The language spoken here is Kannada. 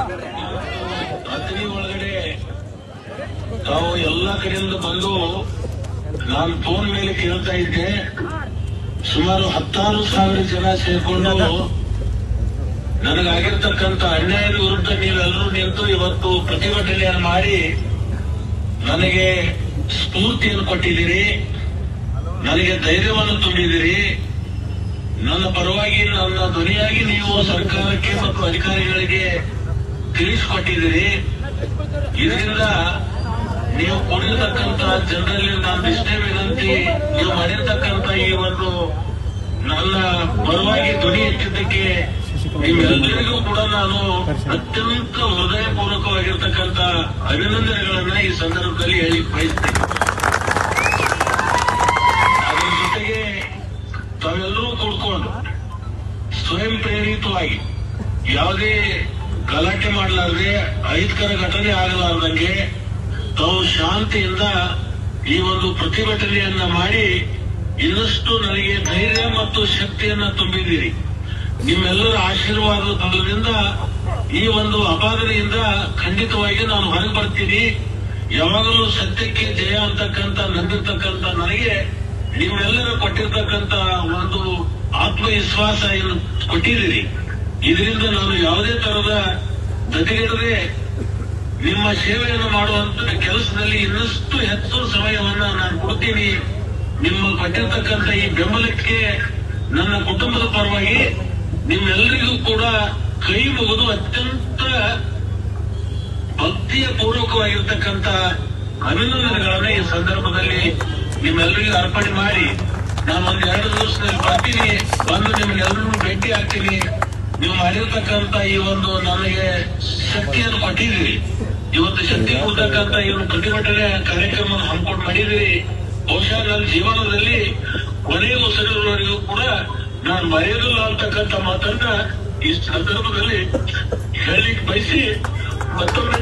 ರಾತ್ರಿ ಒಳಗಡೆ ತಾವು ಎಲ್ಲ ಕಡೆಯಿಂದ ಬಂದು ನಾನು ಫೋನ್ ಮೇಲೆ ಕೇಳ್ತಾ ಇದ್ದೆ. ಸುಮಾರು 16,000 ಜನ ಸೇರ್ಕೊಂಡು ನನಗಾಗಿರ್ತಕ್ಕಂಥ ಅನ್ಯಾಯದ ವಿರುದ್ಧ ನೀವೆಲ್ಲರೂ ನಿಂತು ಇವತ್ತು ಪ್ರತಿಭಟನೆಯನ್ನು ಮಾಡಿ ನನಗೆ ಸ್ಫೂರ್ತಿಯನ್ನು ಕೊಟ್ಟಿದ್ದೀರಿ, ನನಗೆ ಧೈರ್ಯವನ್ನು ತುಂಬಿದಿರಿ. ನನ್ನ ಪರವಾಗಿ ನನ್ನ ಧ್ವನಿಯಾಗಿ ನೀವು ಸರ್ಕಾರಕ್ಕೆ ಮತ್ತು ಅಧಿಕಾರಿಗಳಿಗೆ ತಿಳಿಸಿಕೊಟ್ಟಿದ್ದೀರಿ. ಇದರಿಂದ ನೀವು ಕೊಡಿರತಕ್ಕಂತ ಜನರಲ್ಲಿ ನಾನು ಇಷ್ಟೇ ವಿನಂತಿ, ನೀವು ಮಾಡಿರ್ತಕ್ಕಂಥ ಈ ಒಂದು ನನ್ನ ಪರವಾಗಿ ಧ್ವನಿ ಎತ್ತಿದ್ದಕ್ಕೆ ನಿಮ್ಮೆಲ್ಲರಿಗೂ ಕೂಡ ನಾನು ಅತ್ಯಂತ ಹೃದಯಪೂರ್ವಕವಾಗಿರ್ತಕ್ಕಂಥ ಅಭಿನಂದನೆಗಳನ್ನ ಈ ಸಂದರ್ಭದಲ್ಲಿ ಹೇಳಿ ಬಯಸ್ತೇನೆ. ಅದರ ಜೊತೆಗೆ ತಾವೆಲ್ಲರೂ ಕೂಡ್ಕೊಂಡು ಸ್ವಯಂ ಪ್ರೇರಿತವಾಗಿ ಯಾವುದೇ ಗಲಾಟೆ ಮಾಡಲಾರದೆ ಅಹಿತಕರ ಘಟನೆ ಆಗಲಾರ್ದಂಗೆ ತಾವು ಶಾಂತಿಯಿಂದ ಈ ಒಂದು ಪ್ರತಿಭಟನೆಯನ್ನ ಮಾಡಿ ಇನ್ನಷ್ಟು ನನಗೆ ಧೈರ್ಯ ಮತ್ತು ಶಕ್ತಿಯನ್ನ ತುಂಬಿದ್ದೀರಿ. ನಿಮ್ಮೆಲ್ಲರ ಆಶೀರ್ವಾದದಿಂದ ಈ ಒಂದು ಅಪಾದನೆಯಿಂದ ಖಂಡಿತವಾಗಿ ನಾನು ಹೊರಗೆ ಬರ್ತೀನಿ. ಯಾವಾಗಲೂ ಸತ್ಯಕ್ಕೆ ಜಯ ಅಂತಕ್ಕಂಥ ನಂಬಿರ್ತಕ್ಕಂಥ ನನಗೆ ನೀವೆಲ್ಲರೂ ಕೊಟ್ಟಿರ್ತಕ್ಕಂಥ ಒಂದು ಆತ್ಮವಿಶ್ವಾಸ ಏನು ಕೊಟ್ಟಿದ್ದೀರಿ. ಇದರಿಂದ ನಾನು ಯಾವುದೇ ತರದ ಗತಿಗೆಡದೆ ನಿಮ್ಮ ಸೇವೆಯನ್ನು ಮಾಡುವಂತ ಕೆಲಸದಲ್ಲಿ ಇನ್ನಷ್ಟು ಹೆಚ್ಚು ಸಮಯವನ್ನ ನಾನು ಕೊಡ್ತೀನಿ. ನಿಮ್ಮ ಕೊಟ್ಟಿರ್ತಕ್ಕಂಥ ಈ ಬೆಂಬಲಕ್ಕೆ ನನ್ನ ಕುಟುಂಬದ ಪರವಾಗಿ ನಿಮ್ಮೆಲ್ಲರಿಗೂ ಕೂಡ ಕೈ ಮುಗಿದು ಅತ್ಯಂತ ಭಕ್ತಿಯ ಪೂರ್ವಕವಾಗಿರ್ತಕ್ಕಂಥ ಅಭಿನಂದನೆಗಳನ್ನ ಈ ಸಂದರ್ಭದಲ್ಲಿ ನಿಮ್ಮೆಲ್ಲರಿಗೂ ಅರ್ಪಣೆ ಮಾಡಿ ನಾನು ಒಂದು 2 ದಿವಸದಲ್ಲಿ ಬರ್ತೀನಿ. ಬಂದು ನಿಮ್ಗೆಲ್ಲರೂ ಭೇಟಿ ಆಗ್ತೀನಿ. ನೀವು ಮಾಡಿರ್ತಕ್ಕಂಥ ಈ ಒಂದು ನನಗೆ ಶಕ್ತಿಯನ್ನು ಕೊಟ್ಟಿದ್ದೀರಿ. ಇವತ್ತು ಶಕ್ತಿ ಕೊಡ್ತಕ್ಕಂಥ ಈ ಒಂದು ಪ್ರತಿಭಟನೆ ಕಾರ್ಯಕ್ರಮ ಹಮ್ಮಿಕೊಂಡು ಮಾಡಿದಿರಿ. ಬಹುಶಃ ನನ್ನ ಜೀವನದಲ್ಲಿ ಕೊನೆಯ ಉಸಿರಿನವರೆಗೂ ಕೂಡ ನಾನು ಮರೆಯಲಿಲ್ಲ ಅಂತಕ್ಕಂಥ ಮಾತನ್ನ ಈ ಸಂದರ್ಭದಲ್ಲಿ ಹೇಳಲಿಕ್ಕೆ ಬಯಸಿ ಮತ್ತೊಮ್ಮೆ